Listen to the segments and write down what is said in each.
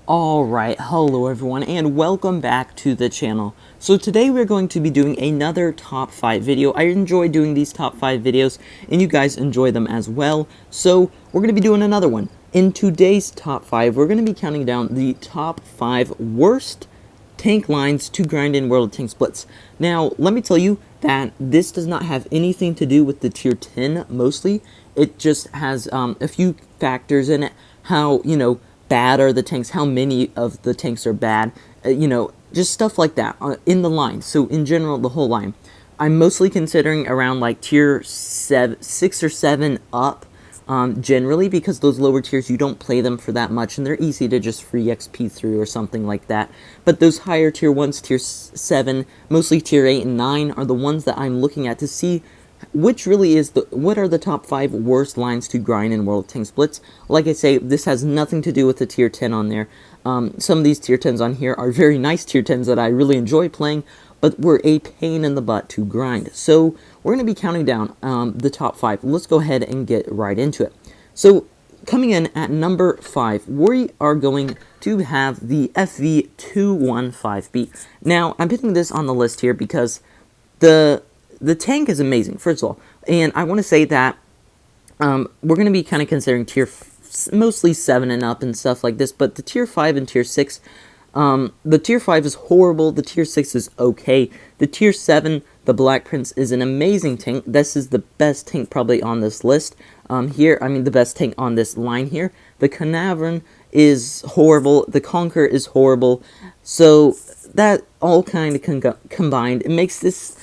Alright, hello everyone and welcome back to the channel. So today we're going to be doing another top 5 video. I enjoy doing these top 5 videos and you guys enjoy them as well. So we're going to be doing another one. In today's top 5, we're going to be counting down the top 5 worst tank lines to grind in World of Tanks Blitz. Now, let me tell you that this does not have anything to do with the tier 10 mostly. It just has a few factors in it. How, bad are the tanks, how many of the tanks are bad, just stuff like that in the line. So in general, the whole line. I'm mostly considering around like tier 6 or 7 up, generally, because those lower tiers, you don't play them for that much, and they're easy to just free XP through or something like that. But those higher tier 1s, tier 7, mostly tier 8 and 9, are the ones that I'm looking at to see which really is what are the top 5 worst lines to grind in World of Tanks Blitz. Like I say, this has nothing to do with the tier 10 on there. Some of these tier 10s on here are very nice tier 10s that I really enjoy playing, but were a pain in the butt to grind. So we're going to be counting down the top 5. Let's go ahead and get right into it. So coming in at number 5, we are going to have the FV215B. Now, I'm putting this on the list here because the tank is amazing, first of all, and I want to say that we're going to be kind of considering mostly 7 and up and stuff like this, but the tier 5 and tier 6, the tier 5 is horrible, the tier 6 is okay, the tier 7, the Black Prince, is an amazing tank. This is the best tank probably on this list the best tank on this line here. The Canaverin is horrible, the Conqueror is horrible, so that all kind of combined, it makes this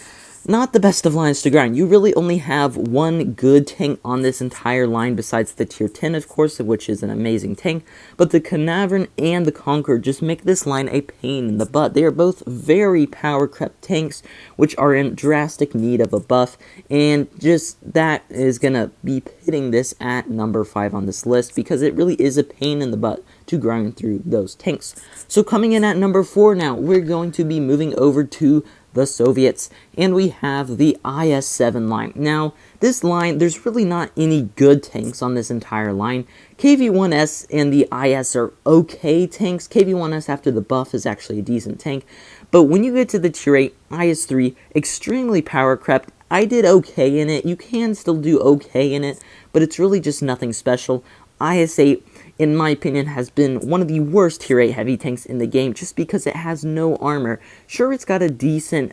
not the best of lines to grind. You really only have one good tank on this entire line besides the tier 10, of course, which is an amazing tank. But the Canaverin and the Conqueror just make this line a pain in the butt. They are both very power crept tanks, which are in drastic need of a buff. And just that is going to be pitting this at number 5 on this list, because it really is a pain in the butt to grind through those tanks. So coming in at number 4 now, we're going to be moving over to the Soviets, and we have the IS-7 line. Now, this line, there's really not any good tanks on this entire line. KV-1S and the IS are okay tanks. KV-1S after the buff is actually a decent tank, but when you get to the tier 8, IS-3, extremely power crept. I did okay in it. You can still do okay in it, but it's really just nothing special. IS-8, in my opinion, has been one of the worst tier 8 heavy tanks in the game, just because it has no armor. Sure, it's got a decent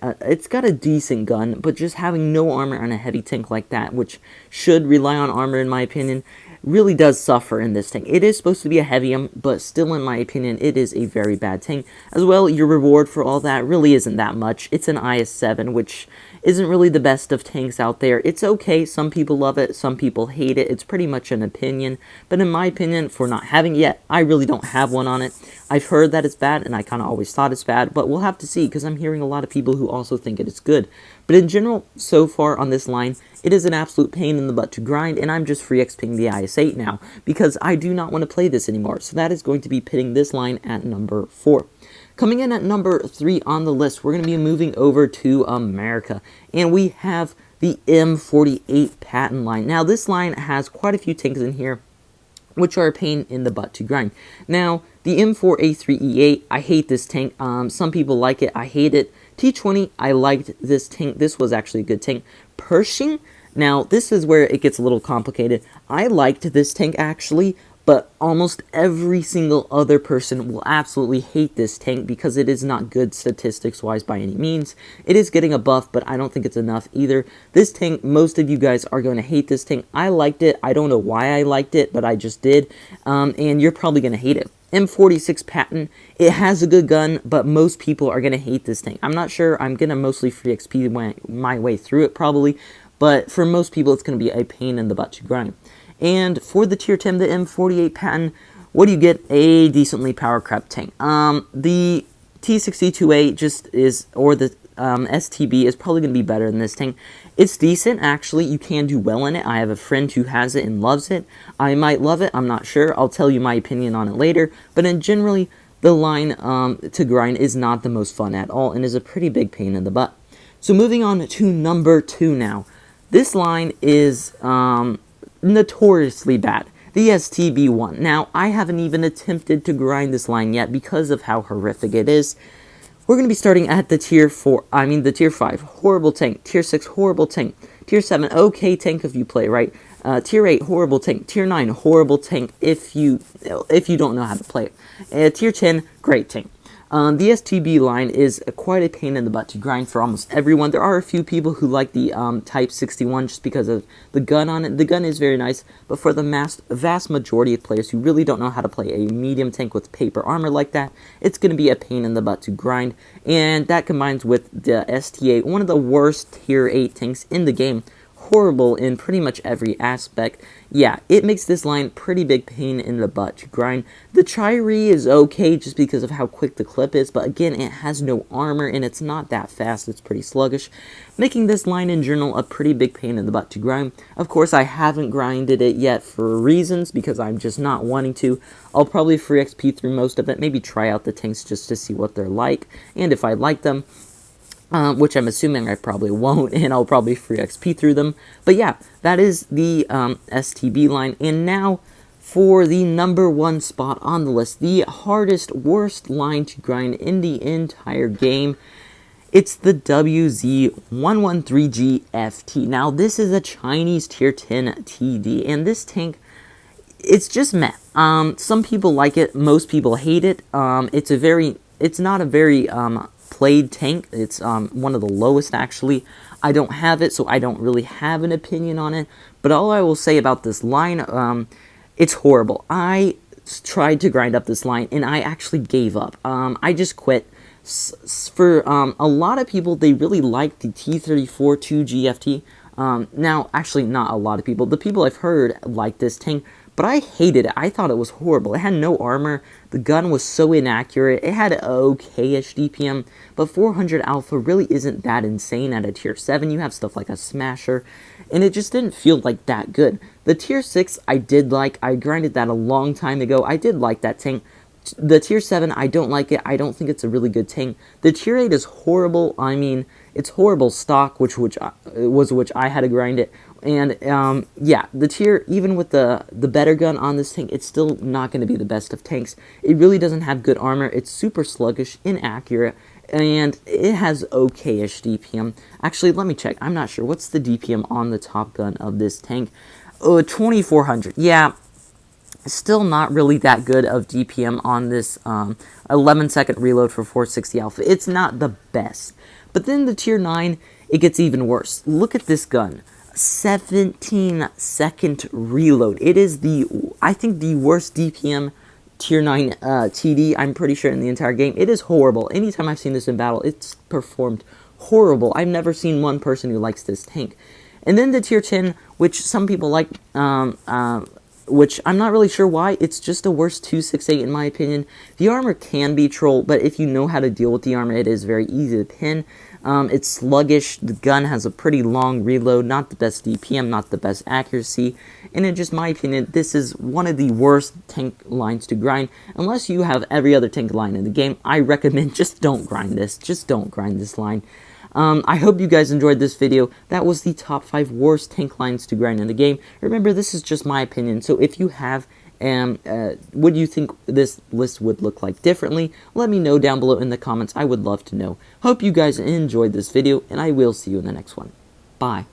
gun, but just having no armor on a heavy tank like that, which should rely on armor in my opinion, really does suffer in this tank. It is supposed to be a heavium, but still, in my opinion, it is a very bad tank. As well, your reward for all that really isn't that much. It's an IS-7, which isn't really the best of tanks out there. It's okay, some people love it, some people hate it. It's pretty much an opinion, but in my opinion, for not having it yet, I really don't have one on it. I've heard that it's bad, and I kind of always thought it's bad, but we'll have to see, because I'm hearing a lot of people who also think it is good. But in general, so far on this line, it is an absolute pain in the butt to grind, and I'm just free XPing the IS-8 now, because I do not want to play this anymore. So that is going to be pitting this line at number 4. Coming in at number 3 on the list, we're going to be moving over to America, and we have the M48 patent line. Now, this line has quite a few tanks in here, which are a pain in the butt to grind. Now, the M4A3E8, I hate this tank. Some people like it, I hate it. T20, I liked this tank. This was actually a good tank. Pershing, now this is where it gets a little complicated. I liked this tank actually, but almost every single other person will absolutely hate this tank because it is not good statistics-wise by any means. It is getting a buff, but I don't think it's enough either. This tank, most of you guys are going to hate this tank. I liked it. I don't know why I liked it, but I just did. And you're probably going to hate it. M46 patent, it has a good gun, but most people are going to hate this tank. I'm not sure. I'm going to mostly free XP my way through it probably, but for most people, it's going to be a pain in the butt to grind. And for the tier 10, the M48 patent, what do you get? A decently power crept tank. The T62A just is, or the STB is probably going to be better than this tank. It's decent, actually. You can do well in it. I have a friend who has it and loves it. I might love it. I'm not sure. I'll tell you my opinion on it later. But in generally, the line to grind is not the most fun at all and is a pretty big pain in the butt. So moving on to number 2 now. This line is notoriously bad. the STB1. Now, I haven't even attempted to grind this line yet because of how horrific it is. We're going to be starting at the tier 5, horrible tank. Tier 6, horrible tank. Tier 7, okay tank if you play right. Tier 8, horrible tank. Tier 9, horrible tank if you don't know how to play it. Tier 10, great tank. The STB line is quite a pain in the butt to grind for almost everyone. There are a few people who like the Type 61 just because of the gun on it. The gun is very nice, but for the vast majority of players who really don't know how to play a medium tank with paper armor like that, it's going to be a pain in the butt to grind. And that combines with the ST8, one of the worst tier 8 tanks in the game. Horrible in pretty much every aspect. Yeah, it makes this line pretty big pain in the butt to grind. The Chiree is okay just because of how quick the clip is, but again, it has no armor and it's not that fast. It's pretty sluggish, making this line in general a pretty big pain in the butt to grind. Of course, I haven't grinded it yet for reasons because I'm just not wanting to. I'll probably free XP through most of it, maybe try out the tanks just to see what they're like, and if I like them, which I'm assuming I probably won't, and I'll probably free XP through them. But yeah, that is the STB line. And now for the number 1 spot on the list, the hardest, worst line to grind in the entire game. It's the WZ113GFT. Now, this is a Chinese tier 10 TD, and this tank, it's just meh. Some people like it, most people hate it. It's not a very played tank. It's one of the lowest actually. I don't have it, so I don't really have an opinion on it, but all I will say about this line, it's horrible. I tried to grind up this line and I actually gave up. I just quit. For a lot of people, they really like the T-34-2 GFT. Now, actually not a lot of people. The people I've heard like this tank, but I hated it. I thought it was horrible. It had no armor. The gun was so inaccurate. It had okay-ish DPM, but 400 alpha really isn't that insane at a tier 7. You have stuff like a Smasher, and it just didn't feel like that good. The tier 6 I did like. I grinded that a long time ago. I did like that tank. The tier 7, I don't like it. I don't think it's a really good tank. The tier 8 is horrible. I mean, it's horrible stock, which I had to grind it. And yeah, the tier, even with the better gun on this tank, it's still not going to be the best of tanks. It really doesn't have good armor. It's super sluggish, inaccurate, and it has okay-ish DPM. Actually, let me check. I'm not sure. What's the DPM on the top gun of this tank? 2400. Yeah. Still not really that good of DPM on this 11-second reload for 460 alpha. It's not the best. But then the tier 9, it gets even worse. Look at this gun. 17-second reload. It is I think the worst DPM tier 9 TD, I'm pretty sure, in the entire game. It is horrible. Anytime I've seen this in battle, it's performed horrible. I've never seen one person who likes this tank. And then the tier 10, which some people like, which I'm not really sure why. It's just a worse 268 in my opinion. The armor can be troll, but if you know how to deal with the armor, it is very easy to pin. It's sluggish. The gun has a pretty long reload, not the best DPM, not the best accuracy, and in just my opinion, this is one of the worst tank lines to grind. Unless you have every other tank line in the game, I recommend just don't grind this. Just don't grind this line. I hope you guys enjoyed this video. That was the top 5 worst tank lines to grind in the game. Remember, this is just my opinion, so if you have what do you think this list would look like differently? Let me know down below in the comments. I would love to know. Hope you guys enjoyed this video, and I will see you in the next one. Bye.